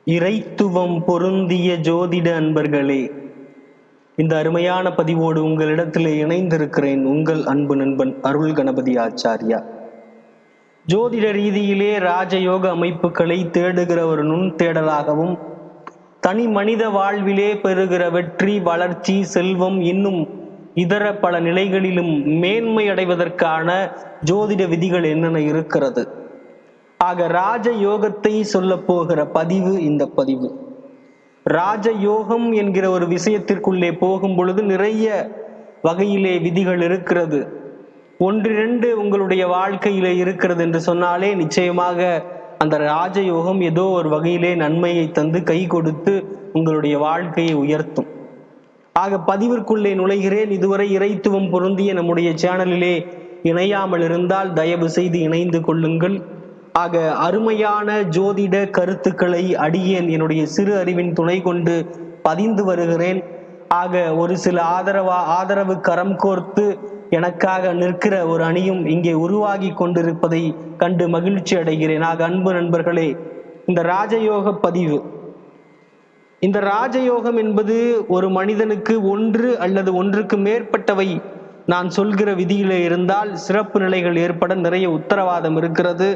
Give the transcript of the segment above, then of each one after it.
இறைத்துவம் பொருந்திய ஜோதிட அன்பர்களே, இந்த அருமையான பதிவோடு உங்களிடத்திலே இணைந்திருக்கிறேன். உங்கள் அன்பு நண்பன் அருள் கணபதி ஆச்சாரியா. ஜோதிட ரீதியிலே ராஜயோக அமைப்புகளை தேடுகிற ஒரு நுண் தேடலாகவும், தனி மனித வாழ்விலே பெறுகிற வெற்றி, வளர்ச்சி, செல்வம், இன்னும் இதர பல நிலைகளிலும் மேன்மை அடைவதற்கான ஜோதிட விதிகள் என்னென்ன இருக்கிறது. ஆக ராஜயோகத்தை சொல்ல போகிற பதிவு இந்த பதிவு. ராஜயோகம் என்கிற ஒரு விஷயத்திற்குள்ளே போகும் பொழுது நிறைய வகையிலே விதிகள் இருக்கிறது. ஒன்றிரண்டு உங்களுடைய வாழ்க்கையிலே இருக்கிறது என்று சொன்னாலே நிச்சயமாக அந்த ராஜயோகம் ஏதோ ஒரு வகையிலே நன்மையை தந்து கை கொடுத்து உங்களுடைய வாழ்க்கையை உயர்த்தும். ஆக பதிவிற்குள்ளே நுழைகிறேன். இதுவரை இறைத்துவம் பொருந்திய நம்முடைய சேனலிலே இணையாமல் இருந்தால் தயவு செய்து இணைந்து கொள்ளுங்கள். ஆக அருமையான ஜோதிட கருத்துக்களை அடியேன் என்னுடைய சிறு அறிவின் துணை கொண்டு பதிந்து வருகிறேன். ஆக ஒரு சில ஆதரவு கரம் கோர்த்து எனக்காக நிற்கிற ஒரு அணியும் இங்கே உருவாகி கொண்டிருப்பதை கண்டு மகிழ்ச்சி அடைகிறேன். ஆக அன்பு நண்பர்களே, இந்த ராஜயோக பதிவு, இந்த ராஜயோகம் என்பது ஒரு மனிதனுக்கு ஒன்று அல்லது ஒன்றுக்கு மேற்பட்டவை நான் சொல்கிற விதியிலே இருந்தால் சிறப்பு நிலைகள் ஏற்பட நிறைய உத்தரவாதம் இருக்கிறது.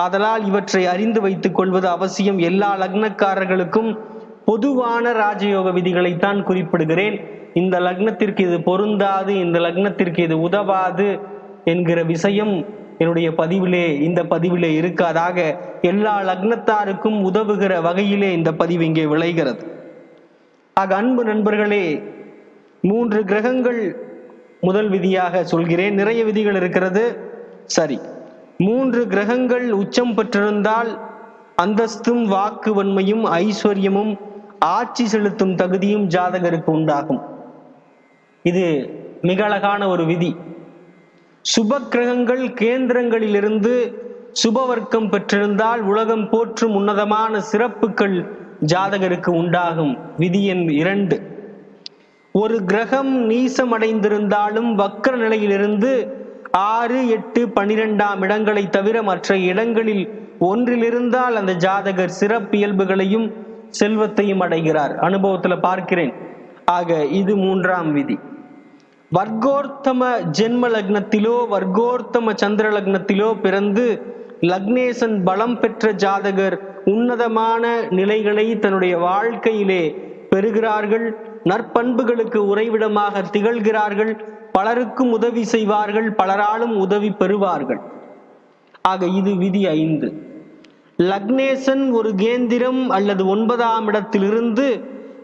அதனால் இவற்றை அறிந்து வைத்துக் கொள்வது அவசியம். எல்லா லக்னக்காரர்களுக்கும் பொதுவான ராஜயோக விதிகளைத்தான் குறிப்பிடுகிறேன். இந்த லக்னத்திற்கு இது பொருந்தாது, இந்த லக்னத்திற்கு இது உதவாது என்கிற விஷயம் என்னுடைய இந்த பதிவிலே இருக்காதாக. எல்லா லக்னத்தாருக்கும் உதவுகிற வகையிலே இந்த பதிவு இங்கே விளைகிறது. ஆக அன்பு நண்பர்களே, 3 கிரகங்கள் முதல் விதியாக சொல்கிறேன். நிறைய விதிகள் இருக்கிறது. சரி, 3 கிரகங்கள் உச்சம் பெற்றிருந்தால் அந்தஸ்தும் வாக்கு வன்மையும் ஐஸ்வர்யமும் ஆட்சி செலுத்தும் தகுதியும் ஜாதகருக்கு உண்டாகும். இது மிக அழகான ஒரு விதி. சுப கிரகங்கள் கேந்திரங்களிலிருந்து சுபவர்க்கம் பெற்றிருந்தால் உலகம் போற்றும் உன்னதமான சிறப்புகள் ஜாதகருக்கு உண்டாகும். விதி எண் 2. ஒரு கிரகம் நீசமடைந்திருந்தாலும் வக்கர நிலையிலிருந்து 6, 8, 12ஆம் இடங்களை தவிர மற்ற இடங்களில் ஒன்றில் இருந்தால் அந்த ஜாதகர் சிறப்பியல்புகளையும் செல்வத்தையும் அடைகிறார். அனுபவத்துல பார்க்கிறேன். ஆக இது 3ஆம் விதி. வர்க்கோர்த்தம ஜென்ம லக்னத்திலோ வர்க்கோர்த்தம சந்திர லக்னத்திலோ பிறந்து லக்னேசன் பலம் பெற்ற ஜாதகர் உன்னதமான நிலைகளை தன்னுடைய வாழ்க்கையிலே பெறுகிறார்கள். நற்பண்புகளுக்கு உறைவிடமாக திகழ்கிறார்கள். பலருக்கும் உதவி செய்வார்கள், பலராலும் உதவி பெறுவார்கள். ஆக இது விதி 5. லக்னேசன் ஒரு கேந்திரம் அல்லது 9ஆம் இடத்திலிருந்து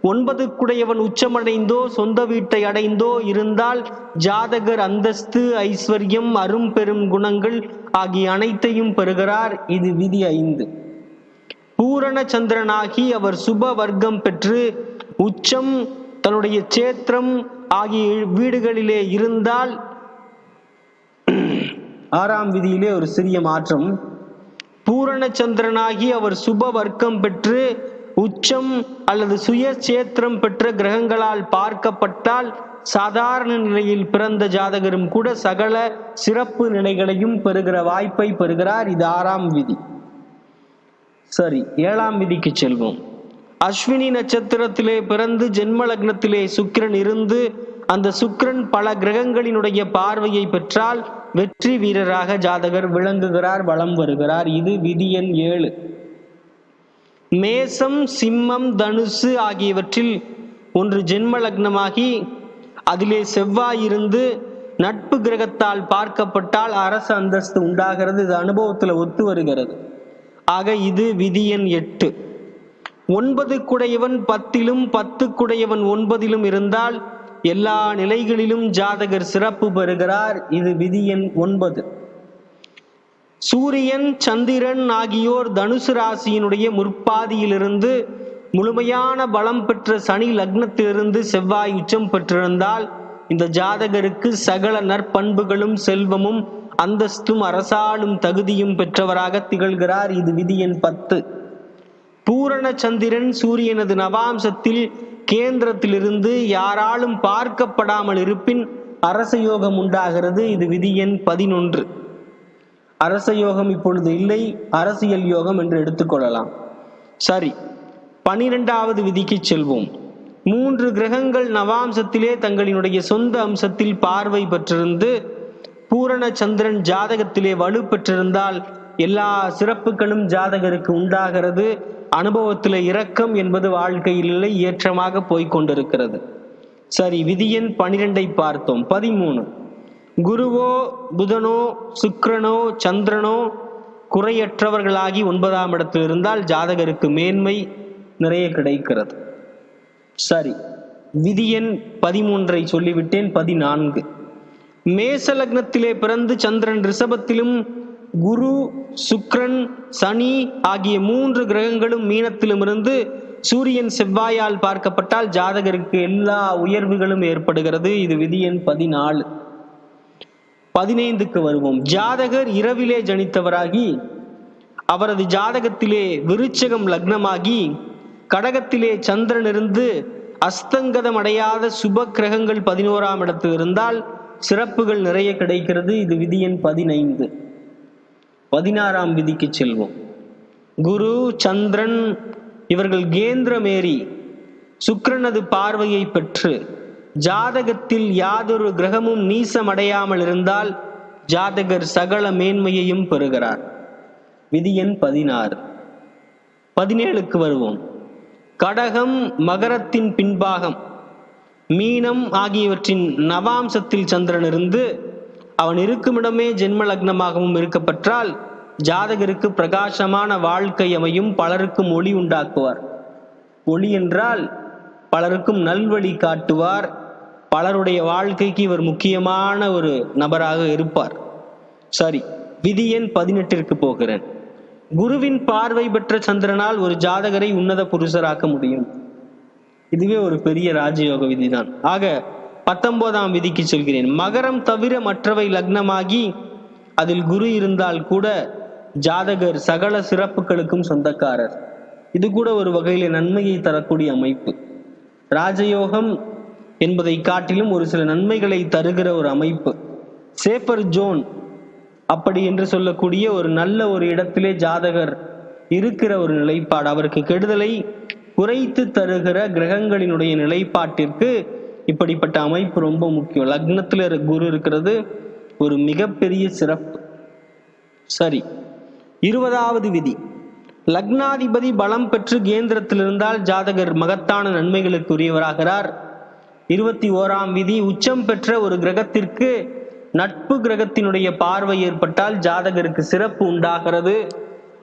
9க்குடையவன் உச்சமடைந்தோ சொந்த வீட்டை அடைந்தோ இருந்தால் ஜாதகர் அந்தஸ்து, ஐஸ்வர்யம், அரும் பெரும் குணங்கள் ஆகிய அனைத்தையும் பெறுகிறார். இது விதி 5. பூரண சந்திரனாகி அவர் சுப வர்க்கம் பெற்று உச்சம், தன்னுடைய சேத்திரம் ஆகிய வீடுகளிலே இருந்தால் 6ஆம் விதியிலே ஒரு சிறிய மாற்றம். பூரண சந்திரனாகி அவர் சுப வர்க்கம் பெற்று உச்சம் அல்லது சுய சேத்திரம் பெற்ற கிரகங்களால் பார்க்கப்பட்டால் சாதாரண நிலையில் பிறந்த ஜாதகரும் கூட சகல சிறப்பு நிலைகளையும் பெறுகிற வாய்ப்பை பெறுகிறார். இது 6ஆம் விதி. சரி, 7ஆம் விதிக்கு செல்வோம். அஸ்வினி நட்சத்திரத்திலே பிறந்து ஜென்ம லக்னத்திலே சுக்கிரன் இருந்து அந்த சுக்கிரன் பல கிரகங்களினுடைய பார்வையை பெற்றால் வெற்றி வீரராக ஜாதகர் விளங்குகிறார், வலம் வருகிறார். இது விதி எண் 7. மேசம், சிம்மம், தனுசு ஆகியவற்றில் ஒன்று ஜென்ம லக்னமாகி அதிலே செவ்வாய் இருந்து நட்பு கிரகத்தால் பார்க்கப்பட்டால் அரசு அந்தஸ்து உண்டாகிறது. இது அனுபவத்தில் ஒத்து வருகிறது. ஆக இது விதி எண் 8. 9க்குடையவன் 10லும் 10க்குடையவன் 9லும் இருந்தால் எல்லா நிலைகளிலும் ஜாதகர் சிறப்பு பெறுகிறார். இது விதி எண் 9. சூரியன், சந்திரன் ஆகியோர் தனுசு ராசியினுடைய முற்பாதியிலிருந்து முழுமையான பலம் பெற்ற சனி லக்னத்திலிருந்து செவ்வாய் உச்சம் பெற்றிருந்தால் இந்த ஜாதகருக்கு சகல நற்பண்புகளும் செல்வமும் அந்தஸ்தும் அரசாளும் தகுதியும் பெற்றவராக திகழ்கிறார். இது விதி எண் 10. பூரண சந்திரன் சூரியனது நவாம்சத்தில் கேந்திரத்திலிருந்து யாராலும் பார்க்கப்படாமல் இருப்பின் அரச யோகம் உண்டாகிறது. இது விதி எண் 11. அரச யோகம் இப்பொழுது இல்லை, அரசியல் யோகம் என்று எடுத்துக்கொள்ளலாம். சரி, 12வது விதிக்கு செல்வோம். 3 கிரகங்கள் நவாம்சத்திலே தங்களினுடைய சொந்த அம்சத்தில் பார்வை பெற்றிருந்து பூரண சந்திரன் ஜாதகத்திலே வலு பெற்றிருந்தால் எல்லா சிறப்புகளும் ஜாதகருக்கு உண்டாகிறது. அனுபவத்தில் இரக்கம் என்பது வாழ்க்கையில் இல்லை, ஏற்றமாக போய்கொண்டிருக்கிறது. சரி, விதி எண் 12 பார்த்தோம். 13, குருவோ புதனோ சுக்கிரனோ சந்திரனோ குறையற்றவர்களாகி 9ஆம் இடத்தில் இருந்தால் ஜாதகருக்கு மேன்மை நிறைய கிடைக்கிறது. சரி, விதி எண் 13 சொல்லிவிட்டேன். 14, மேச லக்னத்திலே பிறந்து சந்திரன் ரிஷபத்திலும் குரு சுக்கிரன் சனி ஆகிய 3 கிரகங்களும் மீனத்திலும் இருந்து சூரியன் செவ்வாயால் பார்க்கப்பட்டால் ஜாதகருக்கு எல்லா உயர்வுகளும் ஏற்படுகிறது. இது விதி எண் 14. 15க்கு வருவோம். ஜாதகர் இரவிலே ஜனித்தவராகி அவரது ஜாதகத்திலே விருச்சகம் லக்னமாகி கடகத்திலே சந்திரன் இருந்து அஸ்தங்கதம் அடையாத சுப கிரகங்கள் 11ஆம் இடத்தில் இருந்தால் சிறப்புகள் நிறைய கிடைக்கிறது. இது விதி எண் 15. 16ஆம் விதிக்கு செல்வோம். குரு சந்திரன் இவர்கள் கேந்திரமேறி சுக்கிரனது பார்வையை பெற்று ஜாதகத்தில் யாதொரு கிரகமும் நீசமடையாமல் இருந்தால் ஜாதகர் சகல மேன்மையையும் பெறுகிறார். விதி எண் 16. 17க்கு வருவோம். கடகம் மகரத்தின் பின்பாகம் மீனம் ஆகியவற்றின் நவாம்சத்தில் சந்திரன் இருந்து அவன் இருக்குமிடமே ஜென்ம லக்னமாகவும் இருக்கப்பெற்றால் ஜாதகருக்கு பிரகாசமான வாழ்க்கை அமையும். பலருக்கும் ஒளி உண்டாக்குவார். ஒளி என்றால் பலருக்கும் நல்வழி காட்டுவார். பலருடைய வாழ்க்கைக்கு இவர் முக்கியமான ஒரு நபராக இருப்பார். சரி, விதி எண் 18ற்கு போகிறேன். குருவின் பார்வை பெற்ற சந்திரனால் ஒரு ஜாதகரை உன்னத புருஷராக்க முடியும். இதுவே ஒரு பெரிய ராஜயோக விதிதான். ஆக 19ஆம் விதிக்கு செல்கிறேன். மகரம் தவிர மற்றவை லக்னமாகி அதில் குரு இருந்தால் கூட ஜாதகர் சகல சிறப்புகளுக்கும் சொந்தக்காரர். இது கூட ஒரு வகையில் நன்மையை தரக்கூடிய அமைப்பு. ராஜயோகம் என்பதை காட்டிலும் ஒரு சில நன்மைகளை தருகிற ஒரு அமைப்பு. சேஃபர் ஜோன் அப்படி என்று சொல்லக்கூடிய ஒரு நல்ல ஒரு இடத்திலே ஜாதகர் இருக்கிற ஒரு நிலைப்பாடு, அவருக்கு கெடுதலை குறைத்து தருகிற கிரகங்களினுடைய நிலைப்பாட்டிற்கு இப்படிப்பட்ட அமைப்பு ரொம்ப முக்கியம். லக்னத்தில் குரு இருக்கிறது ஒரு மிகப்பெரிய சிறப்பு. சரி, 20வது விதி. லக்னாதிபதி பலம் பெற்று கேந்திரத்தில் இருந்தால் ஜாதகர் மகத்தான நன்மைகளுக்கு உரியவராகிறார். 21ஆம் விதி. உச்சம் பெற்ற ஒரு கிரகத்திற்கு நட்பு கிரகத்தினுடைய பார்வை ஏற்பட்டால் ஜாதகருக்கு சிறப்பு உண்டாகிறது.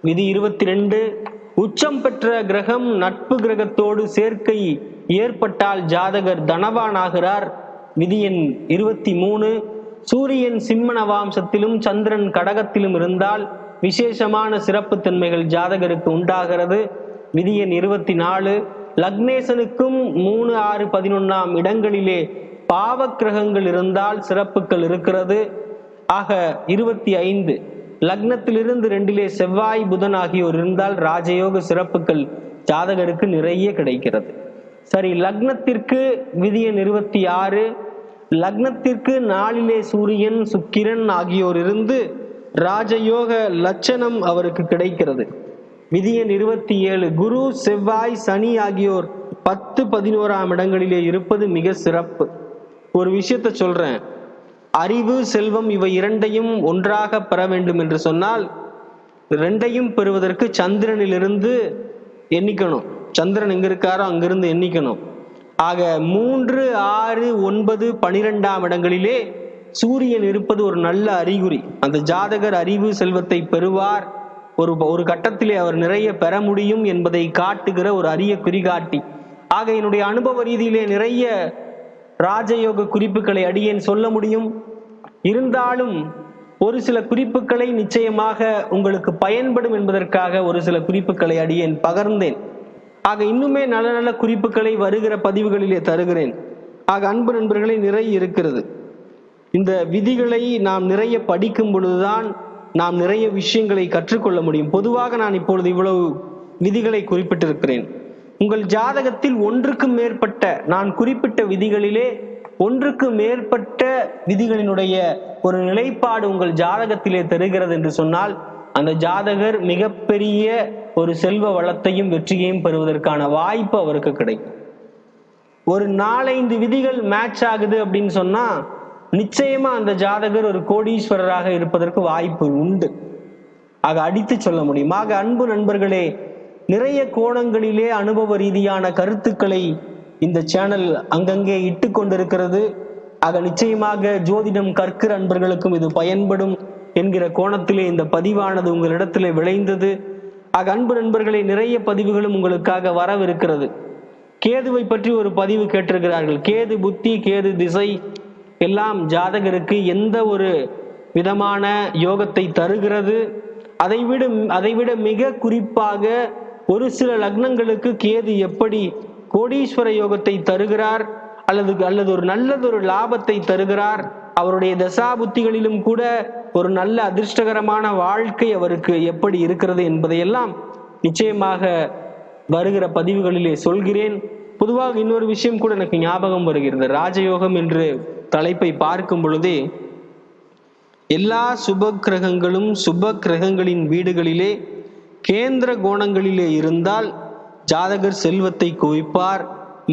விதி 22. உச்சம் பெற்ற கிரகம் நட்பு கிரகத்தோடு சேர்க்கை ஏற்பட்டால் ஜாதகர் தனவான் ஆகிறார். விதி எண் 23. சூரியன் சிம்ம நவாம்சத்திலும் சந்திரன் கடகத்திலும் இருந்தால் விசேஷமான சிறப்பு தன்மைகள் ஜாதகருக்கு உண்டாகிறது. விதி எண் 24. லக்னேசனுக்கும் 3, 6, 11ஆம் இடங்களிலே பாவ கிரகங்கள் இருந்தால் சிறப்புகள் இருக்கிறது. ஆக 25. லக்னத்திலிருந்து 2லே செவ்வாய் புதன் ஆகியோர் இருந்தால் ராஜயோக சிறப்புகள் ஜாதகருக்கு நிறைய கிடைக்கிறது. சரி, லக்னத்திற்கு விதி எண் 26. லக்னத்திற்கு 4லே சூரியன் சுக்கிரன் ஆகியோர் இருந்து ராஜயோக லட்சணம் அவருக்கு கிடைக்கிறது. விதி எண் 27. குரு செவ்வாய் சனி ஆகியோர் 10, 11ஆம் இடங்களிலே இருப்பது மிக சிறப்பு. ஒரு விஷயத்த சொல்றேன். அறிவு செல்வம் இவை இரண்டையும் ஒன்றாக பெற வேண்டும் என்று சொன்னால் 2ஐயும் பெறுவதற்கு சந்திரனிலிருந்து எண்ணிக்கணும். சந்திரன் எங்க இருக்காரோ அங்கிருந்து எண்ணிக்கணும். ஆக 3, 6, 9, 12ஆம் இடங்களிலே சூரியன் இருப்பது ஒரு நல்ல அறிகுறி. அந்த ஜாதகர் அறிவு செல்வத்தை பெறுவார். ஒரு கட்டத்திலே அவர் நிறைய பெற முடியும் என்பதை காட்டுகிற ஒரு அரிய குறிகாட்டி. ஆக என்னுடைய அனுபவ ரீதியிலே நிறைய ராஜயோக குறிப்புகளை அடியேன் சொல்ல முடியும். இருந்தாலும் ஒரு சில குறிப்புகளை நிச்சயமாக உங்களுக்கு பயன்படும் என்பதற்காக ஒரு சில குறிப்புகளை அடியேன் பகர்ந்தேன். ஆக இன்னுமே நல்ல நல்ல குறிப்புகளை வருகிற பதிவுகளிலே தருகிறேன். ஆக அன்பு நண்பர்களே, நிறைய இருக்கிறது. இந்த விதிகளை நாம் நிறைய படிக்கும் பொழுதுதான் நாம் நிறைய விஷயங்களை கற்றுக்கொள்ள முடியும். பொதுவாக நான் இப்பொழுது இவ்வளவு விதிகளை குறிப்பிட்டிருக்கிறேன். உங்கள் ஜாதகத்தில் ஒன்றுக்கு மேற்பட்ட, நான் குறிப்பிட்ட விதிகளிலே ஒன்றுக்கு மேற்பட்ட விதிகளினுடைய ஒரு நிலைப்பாடு உங்கள் ஜாதகத்திலே தருகிறது என்று சொன்னால் அந்த ஜாதகர் மிகப்பெரிய ஒரு செல்வ வளத்தையும் வெற்றியையும் பெறுவதற்கான வாய்ப்பு அவருக்கு கிடைக்கும். ஒரு 4-5 விதிகள் மேட்ச் ஆகுது அப்படின்னு சொன்னா நிச்சயமா அந்த ஜாதகர் ஒரு கோடீஸ்வரராக இருப்பதற்கு வாய்ப்பு உண்டு. ஆக அடித்து சொல்ல முடியும். ஆக அன்பு நண்பர்களே, நிறைய கோணங்களிலே அனுபவ ரீதியான கருத்துக்களை இந்த சேனல் அங்கங்கே இட்டு கொண்டிருக்கிறது. ஆக நிச்சயமாக ஜோதிடம் கற்கிற அன்பர்களுக்கும் இது பயன்படும் என்கிற கோணத்திலே இந்த பதிவானது உங்களிடத்திலே விளைந்தது. ஆக அன்பு நண்பர்களே, நிறைய பதிவுகளும் உங்களுக்காக வரவிருக்கிறது. கேதுவை பற்றி ஒரு பதிவு கேட்டிருக்கிறார்கள். கேது புத்தி, கேது திசை எல்லாம் ஜாதகருக்கு எந்த ஒரு விதமான யோகத்தை தருகிறது? அதைவிட மிக குறிப்பாக ஒரு சில லக்னங்களுக்கு கேது எப்படி கோடீஸ்வர யோகத்தை தருகிறார் அல்லது ஒரு நல்லதொரு லாபத்தை தருகிறார்? அவருடைய தசாபுத்திகளிலும் கூட ஒரு நல்ல அதிர்ஷ்டகரமான வாழ்க்கை அவருக்கு எப்படி இருக்கிறது என்பதையெல்லாம் நிச்சயமாக வருகிற பதிவுகளிலே சொல்கிறேன். பொதுவாக இன்னொரு விஷயம் கூட எனக்கு ஞாபகம் வருகிறது. ராஜயோகம் என்று தலைப்பை பார்க்கும் பொழுதே எல்லா சுப கிரகங்களும் சுப கிரகங்களின் வீடுகளிலே கேந்திர கோணங்களிலே இருந்தால் ஜாதகர் செல்வத்தை குவிப்பார்.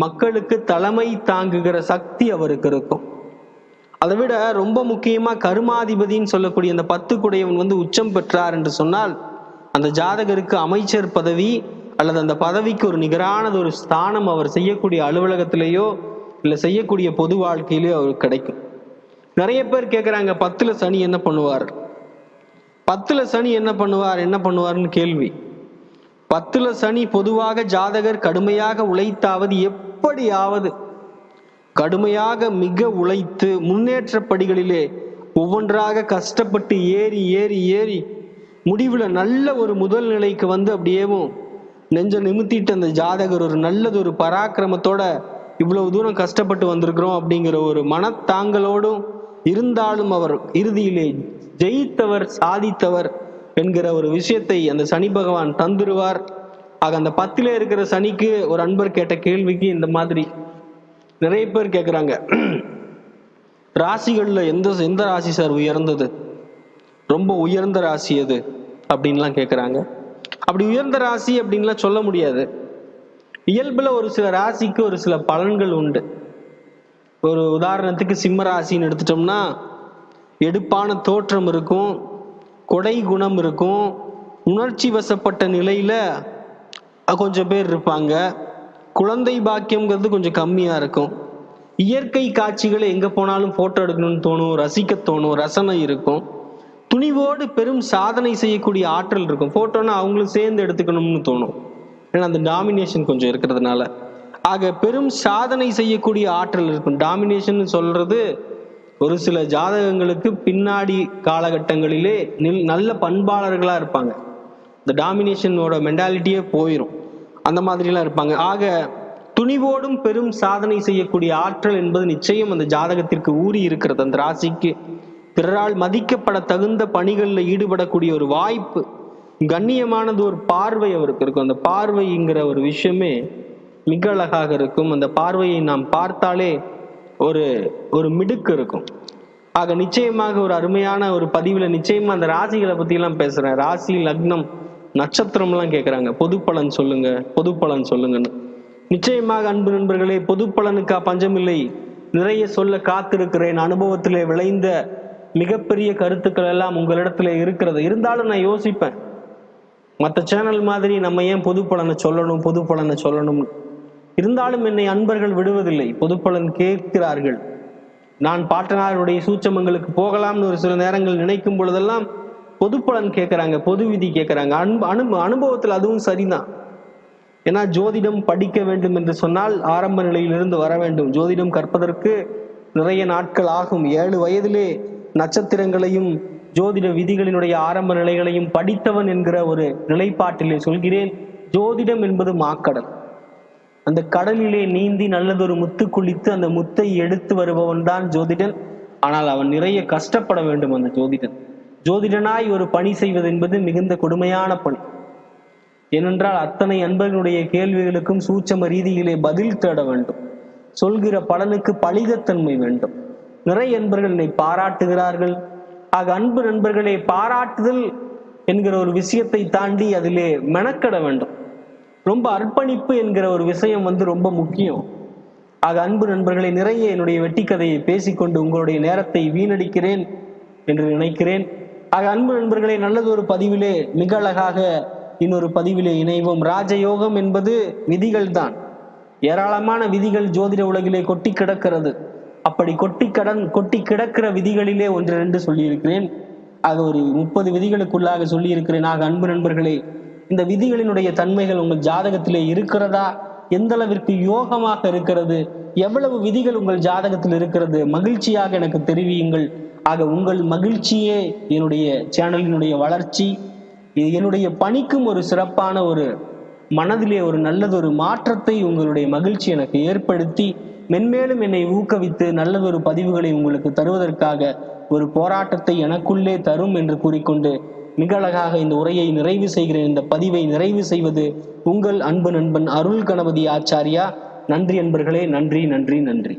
மக்களுக்கு தலைமை தாங்குகிற சக்தி அவருக்கு இருக்கும். அதை விட ரொம்ப முக்கியமா கருமாதிபதின்னு சொல்லக்கூடிய அந்த 10 குடையவன் உச்சம் பெற்றார் என்று சொன்னால் அந்த ஜாதகருக்கு அமைச்சர் பதவி அல்லது அந்த பதவிக்கு ஒரு நிகரானது ஒரு ஸ்தானம் அவர் செய்யக்கூடிய அலுவலகத்திலேயோ இல்லை செய்யக்கூடிய பொது வாழ்க்கையிலேயோ அவருக்கு கிடைக்கும். நிறைய பேர் கேட்குறாங்க, 10ல சனி என்ன பண்ணுவார்? 10ல சனி என்ன பண்ணுவார்னு கேள்வி. 10ல சனி பொதுவாக ஜாதகர் கடுமையாக உழைத்தாவது எப்படியாவது கடுமையாக மிக உழைத்து முன்னேற்ற படிகளிலே ஒவ்வொன்றாக கஷ்டப்பட்டு ஏறி ஏறி ஏறி முடிவுல நல்ல ஒரு முதல் நிலைக்கு அப்படியேவும் நெஞ்ச நிமித்திட்டு அந்த ஜாதகர் ஒரு நல்லது ஒரு பராக்கிரமத்தோட இவ்வளவு தூரம் கஷ்டப்பட்டு வந்திருக்கிறோம் அப்படிங்கிற ஒரு மனத்தாங்களோடும் இருந்தாலும் அவர் இறுதியிலே ஜெயித்தவர் சாதித்தவர் என்கிற ஒரு விஷயத்தை அந்த சனி பகவான் தந்துருவார். ஆக அந்த 10ல இருக்கிற சனிக்கு ஒரு அன்பர் கேட்ட கேள்விக்கு இந்த மாதிரி நிறைய பேர் கேட்குறாங்க, ராசிகள்ல எந்த ராசி சார் உயர்ந்தது, ரொம்ப உயர்ந்த ராசி எது அப்படின்லாம் கேட்குறாங்க. அப்படி உயர்ந்த ராசி அப்படின்லாம் சொல்ல முடியாது. இயல்புல ஒரு சில ராசிக்கு ஒரு சில பலன்கள் உண்டு. ஒரு உதாரணத்துக்கு சிம்ம ராசின்னு எடுத்துட்டோம்னா எடுப்பான தோற்றம் இருக்கும், கொடை குணம் இருக்கும், உணர்ச்சி வசப்பட்ட நிலையில கொஞ்சம் பேர் இருப்பாங்க. குழந்தை பாக்கியம்ங்கிறது கொஞ்சம் கம்மியா இருக்கும். இயற்கை காட்சிகளை எங்க போனாலும் போட்டோ எடுக்கணும்னு தோணும், ரசிக்க தோணும், ரசனை இருக்கும். துணிவோடு பெரும் சாதனை செய்யக்கூடிய ஆற்றல் இருக்கும். போட்டோன்னா அவங்களும் சேர்ந்து எடுத்துக்கணும்னு தோணும், ஏன்னா அந்த டாமினேஷன் கொஞ்சம் இருக்கிறதுனால. ஆக பெரும் சாதனை செய்யக்கூடிய ஆற்றல் இருக்கும். டாமினேஷன் சொல்றது ஒரு சில ஜாதகங்களுக்கு பின்னாடி காலகட்டங்களிலே நல்ல பண்பாளர்களா இருப்பாங்க. இந்த டாமினேஷனோட மென்டாலிட்டியே போயிடும், அந்த மாதிரிலாம் இருப்பாங்க. ஆக துணிவோடும் பெரும் சாதனை செய்யக்கூடிய ஆற்றல் என்பது நிச்சயம் அந்த ஜாதகத்திற்கு ஊறி இருக்கிறது. அந்த ராசிக்கு பிறரால் மதிக்கப்பட தகுந்த பணிகளில் ஈடுபடக்கூடிய ஒரு வாய்ப்பு, கண்ணியமானது ஒரு பார்வை அவருக்கு இருக்கும். அந்த பார்வைங்கிற ஒரு விஷயமே மிக அழகாக இருக்கும். அந்த பார்வையை நாம் பார்த்தாலே ஒரு மிடுக்கு இருக்கும். ஆக நிச்சயமாக ஒரு அருமையான ஒரு பதிவுல நிச்சயமா அந்த ராசிகளை பத்தி எல்லாம் பேசுறேன். ராசி, லக்னம், நட்சத்திரம்லாம் கேட்குறாங்க, பொது பலன் சொல்லுங்க, பொது பலன் சொல்லுங்கன்னு. நிச்சயமாக அன்பு நண்பர்களே, பொது பலனுக்கா பஞ்சமில்லை, நிறைய சொல்ல காத்திருக்கிறேன். அனுபவத்திலே விளைந்த மிகப்பெரிய கருத்துக்கள் எல்லாம் உங்களிடத்துல இருக்கிறது. இருந்தாலும் நான் யோசிப்பேன், மற்ற சேனல் மாதிரி நம்ம ஏன் பொது பலனை சொல்லணும். இருந்தாலும் என்னை அன்பர்கள் விடுவதில்லை, பொது பலன் கேட்கிறார்கள். நான் பாட்டனாருடைய சூட்சமங்களுக்கு போகலாம்னு ஒரு சில நேரங்கள் நினைக்கும் பொழுதெல்லாம் பொது பலன் கேட்கறாங்க, பொது விதி கேட்கறாங்க. அனுபவத்தில் அதுவும் சரிதான். ஏன்னா ஜோதிடம் படிக்க வேண்டும் என்று சொன்னால் ஆரம்ப நிலையிலிருந்து வர வேண்டும். ஜோதிடம் கற்பதற்கு நிறைய நாட்கள் ஆகும். 7 வயதிலே நட்சத்திரங்களையும் ஜோதிட விதிகளினுடைய ஆரம்ப நிலைகளையும் படித்தவன் என்கிற ஒரு நிலைப்பாட்டிலே சொல்கிறேன். ஜோதிடம் என்பது மாக்கடல். அந்த கடலிலே நீந்தி நல்லதொரு முத்து குளித்து அந்த முத்தை எடுத்து வருபவன் தான் ஜோதிடன். ஆனால் அவன் நிறைய கஷ்டப்பட வேண்டும். அந்த ஜோதிடனாய் ஒரு பணி செய்வது என்பது மிகுந்த கொடுமையான பணி. ஏனென்றால் அத்தனை அன்பர்களுடைய கேள்விகளுக்கும் சூட்சம ரீதியிலே பதில் தேட வேண்டும். சொல்கிற பலனுக்கு பலிதத்தன்மை வேண்டும். நிறைய அன்பர்கள் என்னை பாராட்டுகிறார்கள். ஆக அன்பு நண்பர்களே, பாராட்டுதல் என்கிற ஒரு விஷயத்தை தாண்டி அதிலே மெனக்கட வேண்டும். ரொம்ப அர்ப்பணிப்பு என்கிற ஒரு விஷயம் ரொம்ப முக்கியம். ஆக அன்பு நண்பர்களை, நிறைய என்னுடைய வெட்டி கதையை பேசிக்கொண்டு உங்களுடைய நேரத்தை வீணடிக்கிறேன் என்று நினைக்கிறேன். ஆக அன்பு நண்பர்களை, நல்லதொரு பதிவிலே மிக அழகாக இன்னொரு பதிவிலே இணைவோம். ராஜயோகம் என்பது விதிகள் தான். ஏராளமான விதிகள் ஜோதிட உலகிலே கொட்டி கிடக்கிறது. அப்படி கொட்டி கிடக்கிற விதிகளிலே 1-2 சொல்லியிருக்கிறேன். ஆக ஒரு 30 விதிகளுக்குள்ளாக சொல்லியிருக்கிறேன். ஆக அன்பு நண்பர்களே, இந்த விதிகளினுடைய தன்மைகள் உங்கள் ஜாதகத்திலே இருக்கிறதா? எந்த அளவிற்கு யோகமாக இருக்கிறது? எவ்வளவு விதிகள் உங்கள் ஜாதகத்தில் இருக்கிறது? மகிழ்ச்சியாக எனக்கு தெரிவியுங்கள். ஆக உங்கள் மகிழ்ச்சியே என்னுடைய சேனலினுடைய வளர்ச்சி. இது என்னுடைய பணிக்கும் ஒரு சிறப்பான ஒரு மனதிலே ஒரு நல்லதொரு மாற்றத்தை உங்களுடைய மகிழ்ச்சி எனக்கு ஏற்படுத்தி மென்மேலும் என்னை ஊக்குவித்து நல்லதொரு பதிவுகளை உங்களுக்கு தருவதற்காக ஒரு போராட்டத்தை எனக்குள்ளே தரும் என்று கூறிக்கொண்டு மிக அழகாக இந்த உரையை நிறைவு செய்கிறேன். இந்த பதிவை நிறைவு செய்வது உங்கள் அன்பு நண்பன் அருள் கணபதி ஆச்சாரியா. நன்றி அன்பர்களே, நன்றி நன்றி நன்றி.